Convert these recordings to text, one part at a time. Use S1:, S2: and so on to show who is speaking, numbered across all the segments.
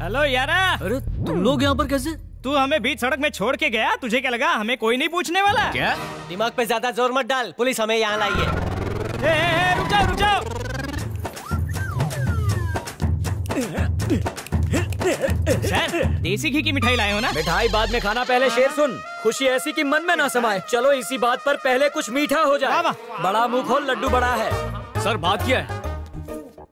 S1: Hello यारा।
S2: अरे तुम लोग यहाँ पर कैसे?
S1: तू हमें बीच सड़क में छोड़ के गया, तुझे क्या लगा हमें कोई नहीं पूछने वाला?
S2: क्या?
S3: दिमाग पे ज्यादा जोर मत डाल, पुलिस हमें यहाँ लाई है।
S1: रुक जाओ रुक जाओ। सर, देसी घी की मिठाई लाए हो ना?
S2: मिठाई बाद में खाना, पहले शेर सुन। खुशी ऐसी कि मन में ना समाये। चलो इसी बात पर पहले कुछ मीठा हो जाए। बड़ा मुंह खोल, लड्डू बड़ा है।
S4: सर बात क्या है?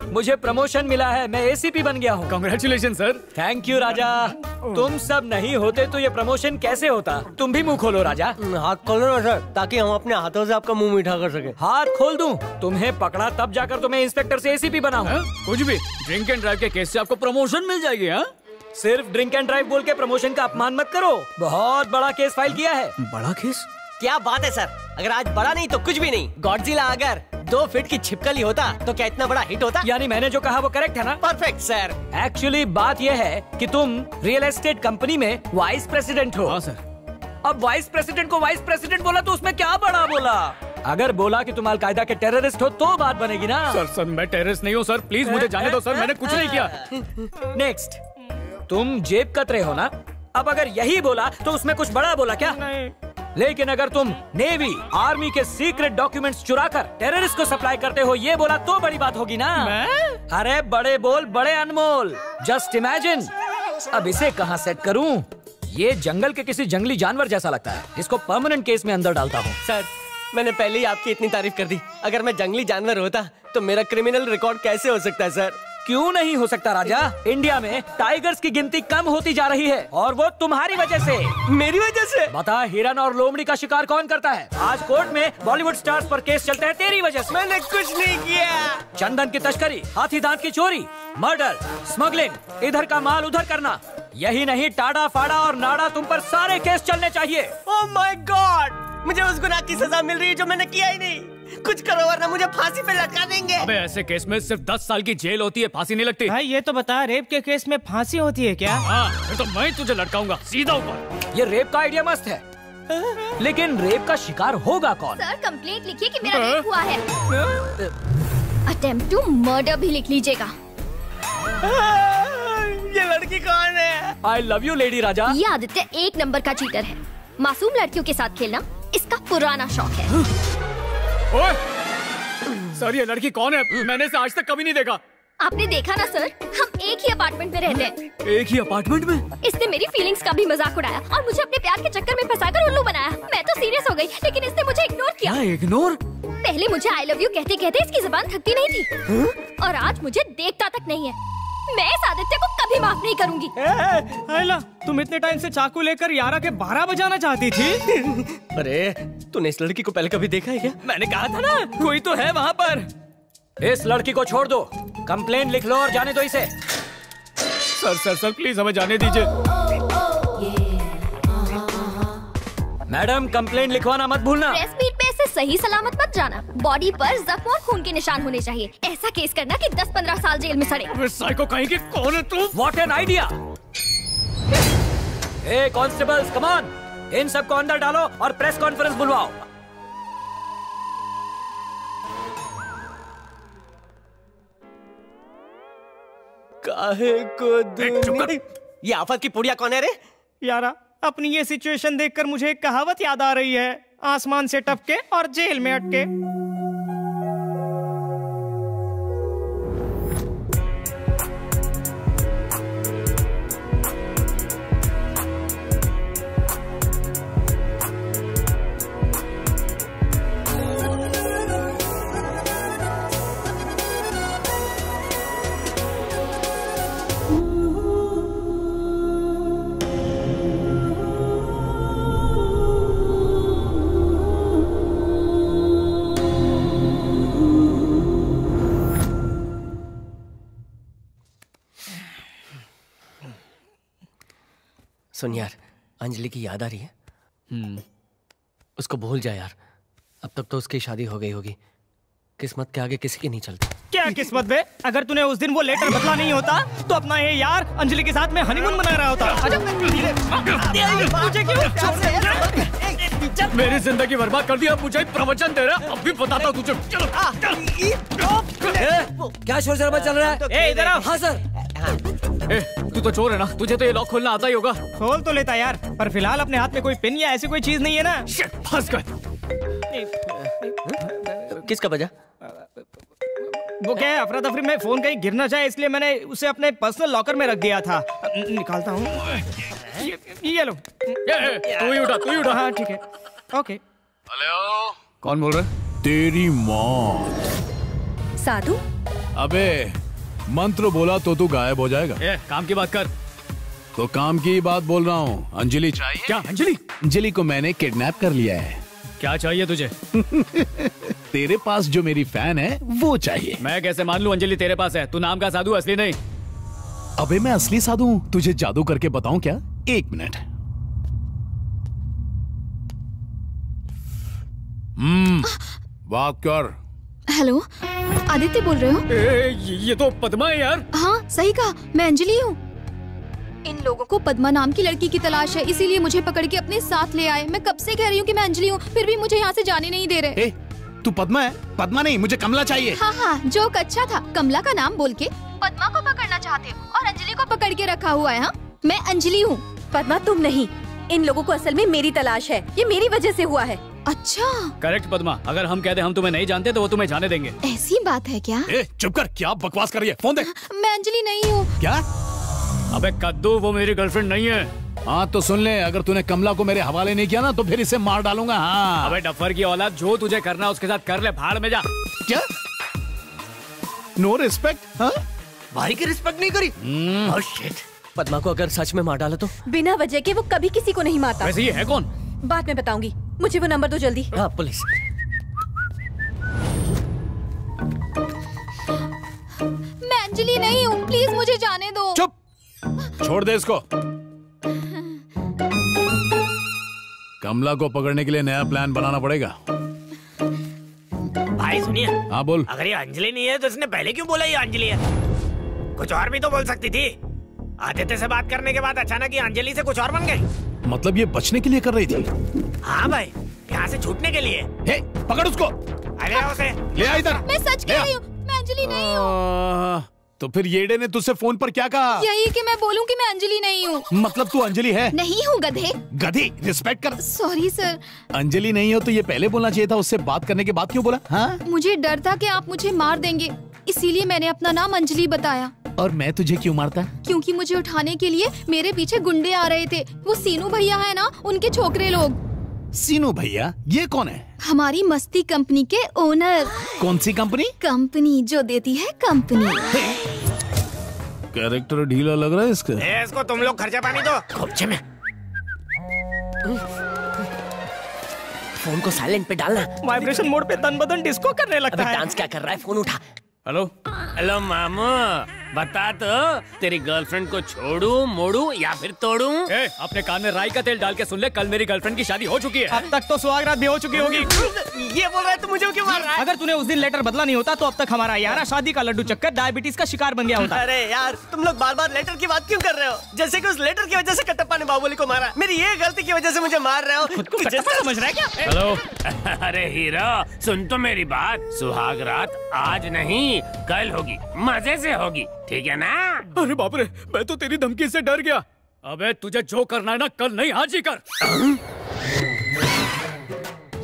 S2: मुझे प्रमोशन मिला है, मैं एसीपी बन गया हूँ।
S4: Congratulation sir.
S2: थैंक यू राजा। तुम सब नहीं होते तो ये प्रमोशन कैसे होता? तुम भी मुंह खोलो राजा।
S3: हाथ खोलो ना सर, ताकि हम अपने हाथों से आपका मुंह मीठा कर सके।
S2: हाथ खोल दूं? तुम्हें पकड़ा तब जाकर तो मैं इंस्पेक्टर से एसीपी बना हूँ।
S4: कुछ भी, ड्रिंक एंड ड्राइव के केस से आपको प्रमोशन मिल जाएगी। हाँ,
S2: सिर्फ ड्रिंक एंड ड्राइव बोल के प्रमोशन का अपमान मत करो। बहुत बड़ा केस फाइल किया है।
S4: बड़ा केस?
S3: क्या बात है सर, अगर आज बड़ा नहीं तो कुछ भी नहीं। गॉडजिला अगर 2 फीट की छिपकली होता तो क्या इतना बड़ा हिट होता?
S2: यानी मैंने जो कहा वो करेक्ट है ना?
S3: Perfect sir.
S2: एक्चुअली बात ये है कि तुम रियल एस्टेट कंपनी में वाइस प्रेसिडेंट हो।
S4: हाँ सर।
S2: अब वाइस प्रेसिडेंट को वाइस प्रेसिडेंट बोला तो उसमें क्या बड़ा बोला? अगर बोला कि तुम अलकायदा के टेररिस्ट हो तो बात बनेगी ना?
S4: सर मैं टेररिस्ट नहीं हूँ सर, प्लीज मुझे जाने दो सर, मैंने कुछ नहीं किया।
S2: नेक्स्ट, तुम जेब कतरे हो ना? अब अगर यही बोला तो उसमें कुछ बड़ा बोला क्या?
S1: नहीं।
S2: लेकिन अगर तुम नेवी आर्मी के सीक्रेट डॉक्यूमेंट्स चुराकर टेररिस्ट को सप्लाई करते हो ये बोला तो बड़ी बात होगी ना? अरे बड़े बोल बड़े अनमोल। Just imagine. अब इसे कहाँ सेट करूँ? ये जंगल के किसी जंगली जानवर जैसा लगता है। इसको परमानेंट केस में अंदर डालता हूँ।
S3: सर मैंने पहले ही आपकी इतनी तारीफ कर दी, अगर मैं जंगली जानवर होता तो मेरा क्रिमिनल रिकॉर्ड कैसे हो सकता है सर?
S2: क्यों नहीं हो सकता राजा? इंडिया में टाइगर्स की गिनती कम होती जा रही है और वो तुम्हारी वजह से।
S3: मेरी वजह से?
S2: बता, हिरन और लोमड़ी का शिकार कौन करता है? आज कोर्ट में बॉलीवुड स्टार्स पर केस चलते हैं तेरी वजह से।
S3: मैंने कुछ नहीं किया।
S2: चंदन की तस्करी, हाथी दांत की चोरी, मर्डर, स्मगलिंग, इधर का माल उधर करना, यही नहीं टाड़ा फाड़ा और नाड़ा तुम पर सारे केस चलने चाहिए।
S3: ओह माय गॉड, मुझे उस गुनाह की सजा मिल रही है जो मैंने किया ही नहीं। कुछ करो वरना मुझे फांसी पे लटका देंगे।
S4: अबे ऐसे केस में सिर्फ 10 साल की जेल होती है, फांसी नहीं लगती।
S1: भाई ये तो बता, रेप के केस में फांसी होती है क्या?
S4: हाँ, तो मैं तुझे लटकाऊंगा सीधा ऊपर।
S2: ये रेप का आइडिया मस्त है, लेकिन रेप का शिकार होगा कौन?
S5: सर कंप्लेंट लिखिए कि मेरा रेप हुआ है। अटेम्प्ट टू मर्डर भी लिख लीजिएगा।
S3: ये लड़की कौन है?
S2: आई लव यू लेडी राजा।
S5: ये आदित्य 1 नंबर का चीटर है। मासूम लड़कियों के साथ खेलना इसका पुराना शौक है।
S4: ओए! सर ये लड़की कौन है? मैंने इसे आज तक कभी नहीं देखा।
S5: आपने देखा ना सर, हम एक ही अपार्टमेंट में रहते हैं।
S4: एक ही अपार्टमेंट में?
S5: इसने मेरी फीलिंग्स का भी मजाक उड़ाया और मुझे अपने प्यार के चक्कर में फंसाकर उल्लू बनाया। मैं तो सीरियस हो गई, लेकिन इसने मुझे इग्नोर किया।
S2: क्या इग्नोर?
S5: पहले मुझे आई लव यू कहते कहते इसकी जुबान थकती नहीं थी और आज मुझे देखता तक नहीं है। मैं इस आदित्य को कभी माफ नहीं करूंगी।
S1: आयला, तुम इतने टाइम से चाकू लेकर यारा के 12 बजाना चाहती थी।
S3: अरे तूने इस लड़की को पहले कभी देखा है क्या?
S2: मैंने कहा था ना कोई तो है वहाँ पर। इस लड़की को छोड़ दो, कंप्लेंट लिख लो और जाने दो इसे।
S4: सर प्लीज हमें जाने दीजिए।
S2: मैडम कंप्लेंट लिखवाना मत भूलना।
S5: प्रेस मीट में ऐसे सही सलामत मत जाना। बॉडी पर जख्म और खून के निशान होने चाहिए। ऐसा केस करना कि 10-15 साल जेल में सड़े।
S4: साइको कहीं की कौन है तू?
S2: What an idea. ए कॉन्स्टेबल्स कम ऑन, इन सबको अंदर डालो और प्रेस कॉन्फ्रेंस बुलवाओ।
S3: काहे को दुनिया... ये आफत की पुड़िया कौन है रे?
S1: यारा, अपनी ये सिचुएशन देखकर मुझे एक कहावत याद आ रही है, आसमान से टपके और जेल में अटके।
S3: सुन यार, अंजलि की याद आ रही है? उसको भूल जा यार, अब तक तो उसकी शादी हो गई होगी। किस्मत के आगे किसी की नहीं चलती।
S1: क्या किस्मत बे? अगर तूने उस दिन वो लेटर बदला नहीं होता तो अपना ये यार अंजलि के साथ में हनीमून मना रहा होता।
S4: मेरी जिंदगी बर्बाद कर दिया, मुझे प्रवचन दे रहा। अब भी बताता हूँ तुझे। चलो।
S2: क्या शोर शराबा चल रहा है?
S1: इधर आओ।
S2: हाँ सर।
S4: तू तो चोर है ना, तुझे तो ये लॉक खोलना आता ही होगा।
S1: खोल तो लेता यार, पर फिलहाल अपने हाथ में कोई पिन या ऐसी कोई चीज नहीं है ना।
S4: फंस गए।
S3: किसका बजा?
S1: वो क्या है, अफरा तफरी में फोन कहीं गिर ना जाए इसलिए मैंने उसे अपने पर्सनल लॉकर में रख दिया था। निकालता हूँ। ये लो।
S4: तू ही उठा।
S1: हाँ ठीक है, ओके।
S6: हेलो,
S4: कौन बोल रहा है?
S6: तेरी मौत।
S7: साधु?
S6: अबे मंत्र बोला तो तू गायब हो जाएगा।
S4: काम की बात कर।
S6: तो काम की बात बोल रहा हूँ। अंजलि चाहिए?
S4: क्या अंजलि?
S6: अंजलि को मैंने किडनैप कर लिया है।
S4: क्या चाहिए तुझे?
S6: तेरे पास जो मेरी फैन है वो चाहिए।
S4: मैं कैसे मान लूं अंजलि तेरे पास है? तू नाम का साधु, असली नहीं।
S6: अबे मैं असली साधु हूँ, तुझे जादू करके बताऊं क्या? 1 मिनट। बात कर।
S5: हेलो, आदित्य बोल रहे हो?
S4: ये तो पद्मा है यार।
S5: हाँ सही कहा, मैं अंजलि हूँ। इन लोगों को पद्मा नाम की लड़की की तलाश है, इसीलिए मुझे पकड़ के अपने साथ ले आए। मैं कब से कह रही हूँ कि मैं अंजलि हूँ, फिर भी मुझे यहाँ से जाने नहीं दे रहे।
S6: तू पद्मा है? पद्मा नहीं, मुझे कमला चाहिए।
S5: हाँ, जोक अच्छा था। कमला का नाम बोल के पद्मा को पकड़ना चाहते हो और अंजलि को पकड़ के रखा हुआ है। हाँ, मैं अंजलि हूँ।
S7: पद्मा तुम नहीं, इन लोगों को असल में मेरी तलाश है। ये मेरी वजह से हुआ है।
S5: अच्छा
S4: करेक्ट पद्मा, अगर हम कहते हम तुम्हें नहीं जानते तो वो तुम्हें जाने देंगे।
S5: ऐसी बात है क्या?
S6: चुप कर, क्या बकवास कर रही है? फोन दे।
S5: मैं अंजलि नहीं हूँ।
S6: क्या?
S4: अबे कद्दू, वो मेरी गर्लफ्रेंड नहीं है।
S6: हाँ तो सुन ले, अगर तूने कमला को मेरे हवाले नहीं किया ना तो फिर इसे मार डालूंगा। हाँ।
S4: अबे डफर की औलाद, जो तुझे करना उसके साथ कर ले, भाड़ में जा।
S6: क्या? No respect? हाँ?
S3: भाई की रिस्पेक्ट नहीं करी? Oh shit. पद्मा को अगर सच में मार डाला तो?
S7: बिना वजह के वो कभी किसी को नहीं मारता।
S4: वैसे ये है कौन?
S7: बाद में बताऊंगी, मुझे वो नंबर दो जल्दी।
S3: हाँ पुलिस।
S5: मैं अंजलि नहीं हूँ, प्लीज मुझे जाने दो।
S6: चुप, छोड़ दे इसको। कमला को पकड़ने के लिए नया प्लान बनाना पड़ेगा।
S8: भाई सुनिए।
S6: हाँ बोल।
S8: अगर ये अंजलि नहीं है तो इसने पहले क्यों बोला ये अंजलि है? कुछ और भी तो बोल सकती थी। आदित्य से बात करने के बाद अचानक ये अंजलि से कुछ और बन गई।
S6: मतलब ये बचने के लिए कर रही थी?
S8: हाँ भाई, यहाँ से छूटने के लिए।
S6: हे, पकड़ उसको।
S8: अरे आओ उसे।
S6: ले आ इधर।
S5: मैं सच कह रही हूँ, मैं अंजलि नहीं हूँ।
S6: तो फिर येडे ने तुझसे फोन पर क्या कहा?
S5: यही कि मैं बोलूं कि मैं अंजलि नहीं हूँ।
S6: मतलब तू अंजलि है?
S5: नहीं हूँ गधे।
S6: गधी, रिस्पेक्ट कर।
S5: Sorry sir.
S6: अंजलि नहीं हो तो ये पहले बोलना चाहिए था, उससे बात करने के बाद क्यों बोला? हाँ?
S5: मुझे डर था कि आप मुझे मार देंगे, इसीलिए मैंने अपना नाम अंजलि बताया।
S6: और मैं तुझे क्यों मारता?
S5: क्योंकि मुझे उठाने के लिए मेरे पीछे गुंडे आ रहे थे। वो सीनू भैया है ना, उनके छोकरे लोग।
S6: सीनू भैया? ये कौन है?
S5: हमारी मस्ती कंपनी के ओनर।
S6: कौन सी कंपनी?
S5: कंपनी जो देती है कंपनी।
S6: कैरेक्टर ढीला लग रहा है इसका।
S8: इसको तुम लोग खर्चा पानी दो। खोपचे में।
S3: फोन को साइलेंट पे डालना।
S1: वाइब्रेशन मोड पे तन बदन डिस्को करने लगता है।
S3: डांस क्या कर रहा है? फोन उठा।
S4: हेलो
S8: हेलो मामू, बता तो तेरी गर्लफ्रेंड को छोड़ू, मोड़ू या फिर तोड़ू?
S4: अपने कान में राई का तेल डाल के सुन ले, कल मेरी गर्लफ्रेंड की शादी हो चुकी है।
S1: अब तक तो सुहागरात भी हो चुकी होगी।
S8: ये बोल रहा है तो मुझे क्यों मार रहा है?
S1: अगर तूने उस दिन लेटर बदला नहीं होता तो अब तक हमारा यारा शादी का लड्डू चक्कर डायबिटीज का शिकार बन गया होता।
S9: अरे यार, तुम लोग बार बार लेटर की बात क्यों कर रहे हो? जैसे कि उस लेटर की वजह से कटप्पा ने बाहुबली को मारा, मेरी ये गलती की वजह से मुझे मार रहे हो।
S1: खुद को कटप्पा समझ रहा है क्या?
S4: हेलो
S8: अरे हीरो, सुन तो मेरी बात। सुहाग रात आज नहीं कल होगी, मजे से होगी, ठीक है ना?
S4: अरे बाप रे, मैं तो तेरी धमकी से डर गया। अबे तुझे जो करना है ना, कल नहीं आज ही कर।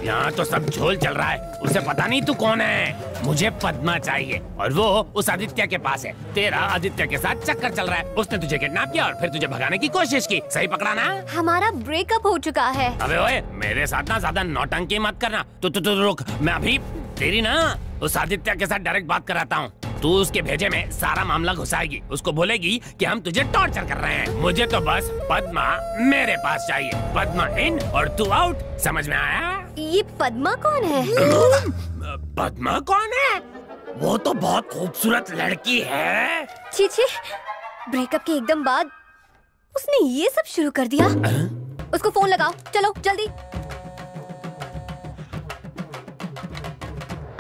S8: यहाँ तो सब झोल चल रहा है। उसे पता नहीं तू कौन है। मुझे पद्मा चाहिए और वो उस आदित्य के पास है। तेरा आदित्य के साथ चक्कर चल रहा है। उसने तुझे किडनैप किया और फिर तुझे भगाने की कोशिश की। सही पकड़ा ना?
S7: हमारा ब्रेकअप हो चुका है।
S8: अबे ओए, मेरे साथ ना ज्यादा नौटंकी मत करना। तू रुक, मैं अभी तेरी ना उस आदित्य के साथ डायरेक्ट बात कराता हूँ। तू उसके भेजे में सारा मामला घुसाएगी। उसको बोलेगी कि हम तुझे टॉर्चर कर रहे हैं। मुझे तो बस पद्मा मेरे पास चाहिए। पद्मा इन और तू आउट, समझ में आया?
S7: ये पद्मा कौन है?
S8: पद्मा कौन है? वो तो बहुत खूबसूरत लड़की है।
S7: छी, ब्रेकअप के एकदम बाद उसने ये सब शुरू कर दिया। उसको फोन लगाओ, चलो जल्दी।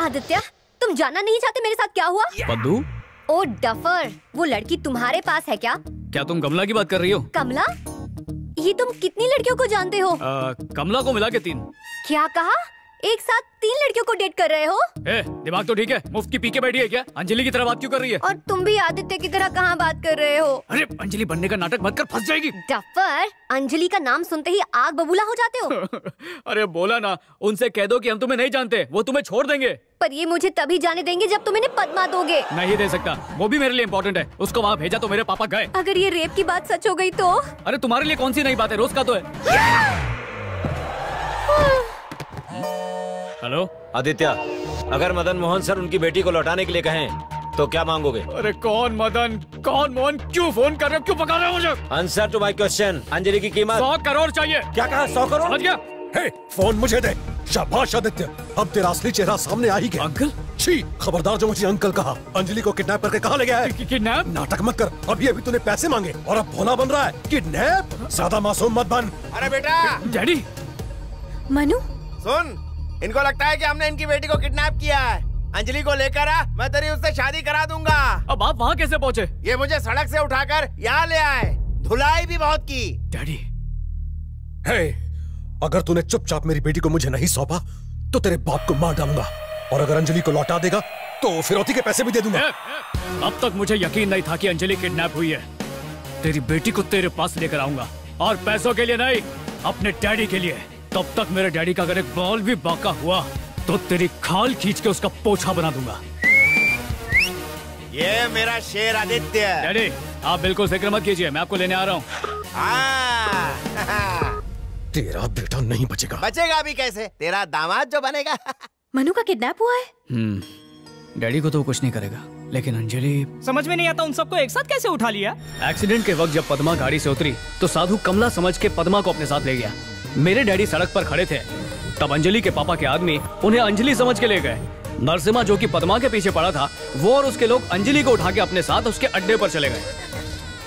S7: आदित्य, तुम जानना नहीं चाहते मेरे साथ क्या हुआ?
S4: पद्दू?
S7: ओ डफर, वो लड़की तुम्हारे पास है क्या?
S4: क्या तुम कमला की बात कर रही हो?
S7: कमला? ये तुम कितनी लड़कियों को जानते हो?
S4: कमला को मिला के 3।
S7: क्या कहा? एक साथ 3 लड़कियों को डेट कर रहे हो?
S4: ए, दिमाग तो ठीक है? मुफ्त की पी के बैठी है क्या? अंजलि की तरह बात क्यों कर रही है?
S7: और तुम भी आदित्य की तरह कहाँ बात कर रहे हो?
S4: अरे अंजलि बनने का नाटक मत कर, फंस जाएगी।
S7: डफर, अंजलि का नाम सुनते ही आग बबूला हो जाते हो।
S4: अरे बोला ना, उनसे कह दो कि हम तुम्हें नहीं जानते, वो तुम्हें छोड़ देंगे।
S7: पर ये मुझे तभी जाने देंगे जब तुम इन्हें पद्मा दोगे।
S4: नहीं दे सकता, वो भी मेरे लिए इम्पोर्टेंट है। उसको वहाँ भेजा तो मेरे पापा गए।
S7: अगर ये रेप की बात सच हो गई तो?
S4: अरे तुम्हारे लिए कौन सी नई बात है, रोज का तो है। हेलो
S10: आदित्य, अगर मदन मोहन सर उनकी बेटी को लौटाने के लिए कहें तो क्या मांगोगे?
S4: अरे कौन मदन, कौन मोहन, क्यों फोन कर रहे हो, क्यों पका रहे हो मुझे?
S10: Answer to my question. Anjali की कीमत
S4: 100 करोड़ चाहिए।
S10: क्या कहा? 100 करोड़?
S4: समझ गया?
S11: हे, फोन मुझे दे। शाबाश आदित्य, अब तेरा असली चेहरा सामने आ ही गया।
S4: अंकल?
S11: छी, खबरदार जो मुझे अंकल कहा। अंजलि को किडनैप करके कहाँ ले गया है?
S4: किडनैप?
S11: नाटक मत कर, अभी अभी तूने पैसे मांगे और अब भोला बन रहा है। किडनैप? ज्यादा मासूम मत बन।
S12: अरे बेटा।
S4: डैडी।
S7: मनु
S12: सुन, इनको लगता है कि हमने इनकी बेटी को किडनैप किया है। अंजलि को लेकर आ, मैं तेरी उससे शादी करा दूंगा।
S4: अब आप वहाँ कैसे पहुँचे?
S12: ये मुझे सड़क से उठाकर यहाँ ले आए, धुलाई भी बहुत की।
S4: डैडी।
S11: हे, अगर तूने चुपचाप मेरी बेटी को मुझे नहीं सौंपा तो तेरे बाप को मार डालूंगा, और अगर अंजलि को लौटा देगा तो फिरौती के पैसे भी दे दूंगा।
S4: अब तक मुझे यकीन नहीं था कि अंजलि किडनैप हुई है। तेरी बेटी को तेरे पास लेकर आऊंगा, और पैसों के लिए नहीं, अपने डैडी के लिए। तब तक मेरे डैडी का अगर एक बॉल भी बाका हुआ तो तेरी खाल खींच के उसका पोछा बना दूंगा।
S12: ये मेरा शेर आदित्य।
S4: डैडी, आप बिल्कुल फिक्र मत कीजिए, मैं आपको लेने आ रहा हूँ।
S11: तेरा बेटा नहीं बचेगा।
S12: बचेगा भी कैसे? तेरा दामाद जो बनेगा।
S7: मनु का किडनैप हुआ है?
S4: डैडी को तो कुछ नहीं करेगा, लेकिन अंजलि।
S1: समझ में नहीं आता उन सबको एक साथ कैसे उठा लिया?
S2: एक्सीडेंट के वक्त जब पद्मा गाड़ी से उतरी तो साधु कमला समझ के पद्मा को अपने साथ ले गया। मेरे डैडी सड़क पर खड़े थे, तब अंजलि के पापा के आदमी उन्हें अंजलि समझ के ले गए। नरसिम्हा जो कि पद्मा के पीछे पड़ा था, वो और उसके लोग अंजलि को उठा के अपने साथ उसके अड्डे पर चले गए।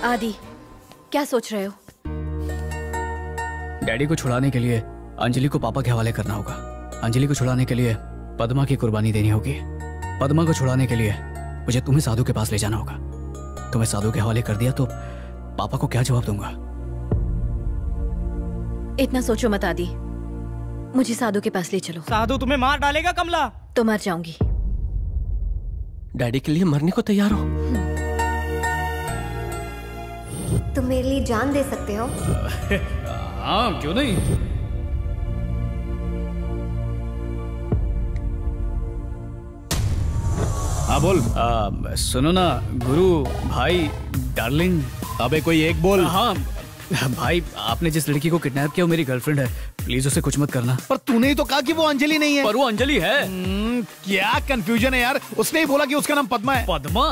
S7: आदि, क्या सोच रहे हो?
S4: डैडी को छुड़ाने के लिए अंजलि को पापा के हवाले करना होगा। अंजलि को छुड़ाने के लिए पद्मा की कुर्बानी देनी होगी। पद्मा को छुड़ाने के लिए मुझे तुम्हें साधु के पास ले जाना होगा। तुम्हें साधु के हवाले कर दिया तो पापा को क्या जवाब दूंगा?
S7: इतना सोचो मत आदि, मुझे साधु के पास ले चलो।
S1: साधु तुम्हें मार डालेगा कमला।
S7: तो मर जाऊंगी।
S3: डैडी के लिए मरने को तैयार हो?
S7: तुम मेरे लिए जान दे सकते हो?
S4: हाँ, क्यों नहीं। हाँ बोल। सुनो ना गुरु, भाई, डार्लिंग।
S6: अबे कोई एक बोल।
S4: हाँ भाई, आपने जिस लड़की को किडनैप किया वो मेरी गर्लफ्रेंड है, प्लीज उसे कुछ मत करना।
S6: पर तूने ही तो कहा कि वो अंजलि नहीं है।
S4: पर वो अंजलि है।
S6: क्या कंफ्यूजन है यार, उसने ही बोला कि उसका नाम पद्मा है।
S4: पद्मा?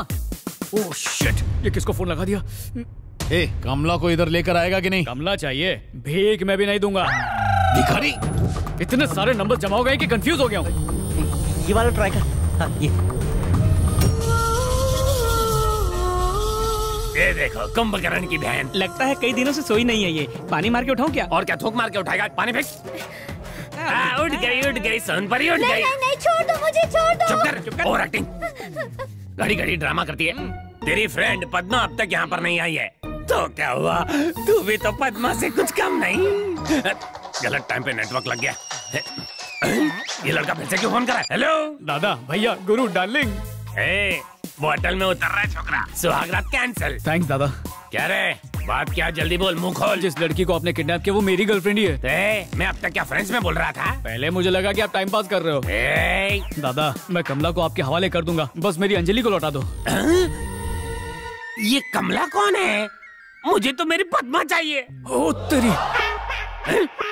S4: ओह शिट, ये किसको फोन लगा दिया?
S6: ए, कमला को इधर लेकर आएगा कि नहीं?
S4: कमला चाहिए? भीख मैं भी नहीं दूंगा।
S6: भिखारी?
S4: इतने सारे नंबर जमा हो गए कि कंफ्यूज हो गया हूँ।
S9: ये वाला ट्राई कर। हाँ,
S8: ये देखो कुंभकर्ण की बहन।
S1: लगता है कई दिनों से सोई नहीं है ये। पानी मार के उठाऊं क्या?
S8: और क्या, थूक मार के उठाएगा? पानी फेंक। उठ गई सोनपरी, उठ गई।
S7: नहीं, छोड़ दो मुझे, छोड़ दो।
S8: चुप कर, ओवर एक्टिंग। घड़ी घड़ी ड्रामा करती है। तेरी फ्रेंड पद्मा अब तक यहाँ पर नहीं आई है, तो क्या हुआ? तू भी तो पद्मा से कुछ कम नहीं। गलत टाइम पे नेटवर्क लग गया। ये लड़का फिर से क्यों फोन कर रहा है? हेलो
S4: दादा, भैया, गुरु, डार्लिंग।
S8: वो होटल में उतर रहा है छोकरा, सुहागरात कैंसिल।
S4: थैंक्स दादा।
S8: क्या रे, बात क्या? जल्दी बोल, मुंह खोल।
S4: जिस लड़की को आपने किडनैप किया वो मेरी गर्लफ्रेंड ही है।
S8: मैं अब तक क्या फ्रेंच में बोल रहा था?
S4: पहले मुझे लगा कि आप टाइम पास कर रहे हो। दादा, मैं कमला को आपके हवाले कर दूंगा, बस मेरी अंजलि को लौटा दो।
S8: ये कमला कौन है? मुझे तो मेरी पद्मा चाहिए।
S4: ओ तेरी।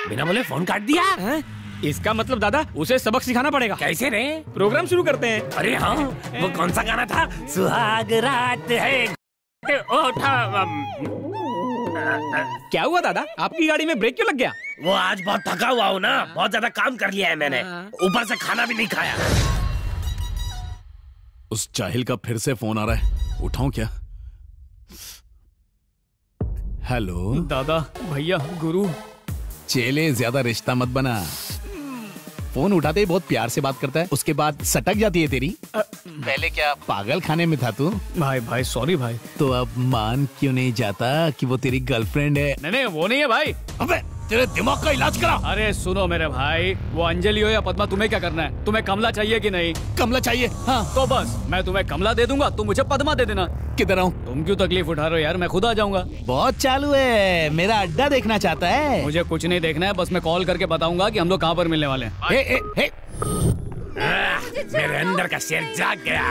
S8: बिना बोले फोन काट दिया।
S1: इसका मतलब दादा उसे सबक सिखाना पड़ेगा।
S8: कैसे रे?
S1: प्रोग्राम शुरू करते हैं।
S8: अरे हाँ, वो कौन सा गाना था? सुहाग रात है।
S1: क्या हुआ दादा, आपकी गाड़ी में ब्रेक क्यों लग गया?
S8: वो आज बहुत थका हुआ हूँ ना, बहुत ज्यादा काम कर लिया है मैंने, ऊपर से खाना भी नहीं खाया।
S6: उस जाहिल का फिर से फोन आ रहा है, उठाऊं क्या? हेलो
S4: दादा, भैया, गुरु।
S6: चेले, ज्यादा रिश्ता मत बना। फोन उठाते ही बहुत प्यार से बात करता है, उसके बाद सटक जाती है तेरी। पहले क्या पागल खाने में था तू?
S4: भाई सॉरी भाई।
S6: तो अब मान क्यों नहीं जाता कि वो तेरी गर्लफ्रेंड है?
S4: नहीं, वो नहीं है भाई।
S6: अबे तेरे दिमाग का इलाज करा।
S4: अरे सुनो मेरे भाई, वो अंजलि हो या पद्मा, तुम्हें क्या करना है? तुम्हें कमला चाहिए कि नहीं?
S6: कमला चाहिए। हाँ
S4: तो बस मैं तुम्हें कमला दे दूंगा, तुम मुझे पद्मा दे देना।
S6: किधर आऊँ?
S4: तुम क्यों तकलीफ उठा रहे हो यार, मैं खुद आ जाऊंगा।
S6: बहुत चालू है, मेरा अड्डा देखना चाहता है।
S4: मुझे कुछ नहीं देखना है, बस मैं कॉल करके बताऊंगा कि हम लोग कहाँ पर मिलने वाले हैं।
S8: मेरे अंदर का शेर जाग गया।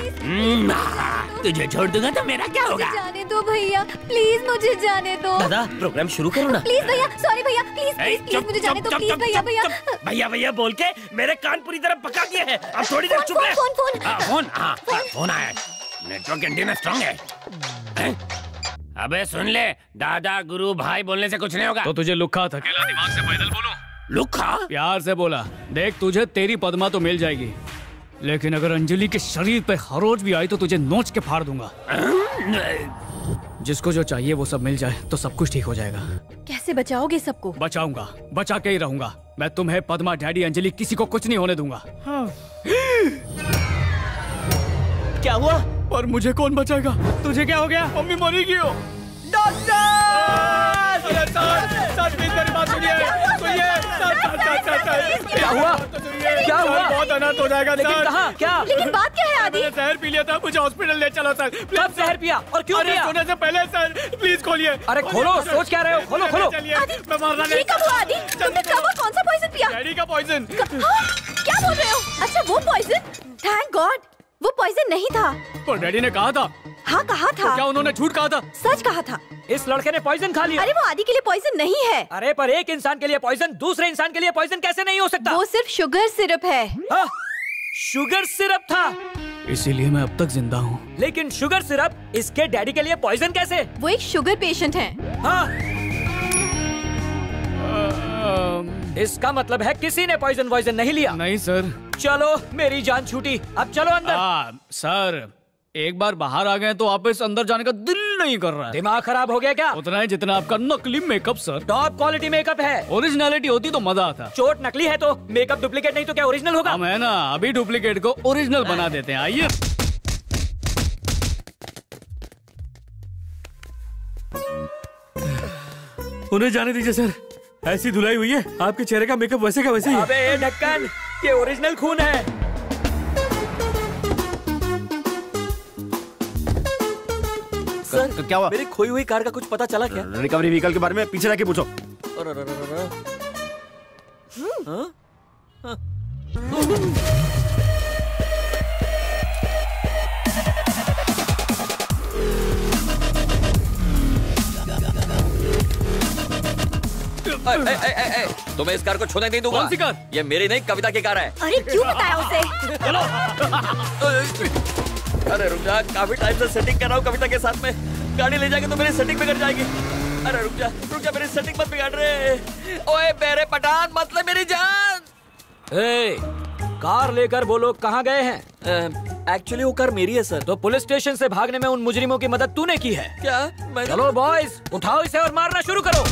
S8: तुझे छोड़ दूंगा तो मेरा क्या होगा?
S7: जाने दो भैया, प्लीज मुझे जाने दो।
S9: दादा प्रोग्राम शुरू करो ना।
S7: प्लीज भैया, सॉरी भैया, प्लीज प्लीज प्लीज मुझे जाने दो, प्लीज भैया भैया।
S8: भैया भैया बोल के मेरे कान पूरी तरह पका दिए हैं। अब थोड़ी देर चुप रहे। फोन आया। नेटवर्क एंटीना स्ट्रांग है। अबे सुन ले, दादा गुरु भाई बोलने से कुछ नहीं होगा।
S4: तो तुझे लुक्खा था, अकेला दिमाग से पैदल बोलो।
S8: लुक्खा?
S4: प्यार से बोला। देख तुझे तेरी पद्मा तो मिल जाएगी, लेकिन अगर अंजलि के शरीर पे खरोच भी आई तो तुझे नोच के फाड़ दूंगा। जिसको जो चाहिए वो सब मिल जाए तो सब कुछ ठीक हो जाएगा।
S7: कैसे बचाओगे सबको?
S4: बचाऊंगा, बचा के ही रहूंगा मैं। तुम्हें, पद्मा, डैडी, अंजलि, किसी को कुछ नहीं होने दूंगा। हाँ।
S9: क्या हुआ?
S4: और मुझे कौन बचाएगा? तुझे क्या हो गया? मम्मी मरी गई हो।
S2: क्या हुआ? क्या हुआ?
S1: बहुत अनर्थ हो जाएगा।
S2: लेकिन कहाँ? क्या?
S7: लेकिन बात क्या है आदि?
S1: मैंने जहर पी लिया था, मुझे हॉस्पिटल ले चलो सर।
S2: कब जहर पिया और क्यों पिया?
S1: सोने से पहले सर, प्लीज खोलिए।
S2: अरे खोलो, सोच क्या रहे हो? खोलो खोलो।
S1: मैं मरना नहीं।
S7: ये कब हुआ आदि? तुमने कब और कौन सा पॉइजन पिया?
S1: डैडी का पॉइजन।
S7: क्या बोल रहे हो? अच्छा वो पॉइजन? थैंक गॉड, वो पॉइजन नहीं था।
S4: पर डैडी ने कहा था।
S7: हाँ कहा था।
S4: तो क्या उन्होंने झूठ कहा था?
S7: सच कहा था।
S2: इस लड़के ने पॉइजन खा लिया।
S7: अरे वो आदि के लिए पॉइजन नहीं है।
S2: अरे पर एक इंसान के लिए पॉइजन दूसरे इंसान के लिए पॉइजन कैसे नहीं हो सकता?
S7: वो सिर्फ शुगर सिरप है।
S2: शुगर सिरप था,
S4: इसीलिए मैं अब तक जिंदा हूँ।
S2: लेकिन शुगर सिरप इसके डैडी के लिए पॉइजन कैसे?
S7: वो एक शुगर पेशेंट है।
S2: हाँ। इसका मतलब है किसी ने पॉइजन नहीं लिया?
S4: नहीं सर।
S2: चलो मेरी जान छूटी, अब चलो अंदर।
S4: सर एक बार बाहर आ गए तो वापस अंदर जाने का दिल नहीं कर रहा है।
S2: दिमाग खराब हो गया क्या?
S4: उतना है जितना आपका नकली makeup sir.
S2: Top quality makeup है।
S4: ओरिजिनलिटी होती तो मजा आता।
S2: चोट नकली है तो मेकअप डुप्लीकेट नहीं तो क्या ओरिजिनल होगा?
S4: हम है ना, अभी डुप्लीकेट को ओरिजिनल बना देते हैं। आइए।
S13: उन्हें जाने दीजिए सर, ऐसी धुलाई हुई है आपके चेहरे का मेकअप वैसे का वैसे ही है।
S2: अबे ये ढक्कन, ये ओरिजिनल खून है।
S9: सर क्या हुआ?
S2: मेरी खोई हुई कार का कुछ पता चला क्या?
S9: रिकवरी व्हीकल के बारे में पीछे जाके पूछो।
S2: तुम्हें इस कार को छूने नहीं दूंगा।
S4: कौन सी कार?
S2: ये मेरी नहीं, कविता की कार है।
S7: अरे क्यों बताया उसे?
S2: चलो। अरे रुक जा, काफी टाइम से सेटिंग कर रहा हूँ कविता के साथ में। गाड़ी ले जाके तो मेरी सेटिंग बिगड़ जाएगी। अरे रुक जा मेरी सेटिंग मत बिगाड़ रहे। ओए मेरे पठान, मत ले मेरी जान। कार लेकर वो लोग कहाँ गए हैं? एक्चुअली वो कार मेरी है सर। तो पुलिस स्टेशन से भागने में उन मुजरिमों की मदद तूने की है क्या? चलो बॉयज, उठाओ इसे और मारना शुरू करो।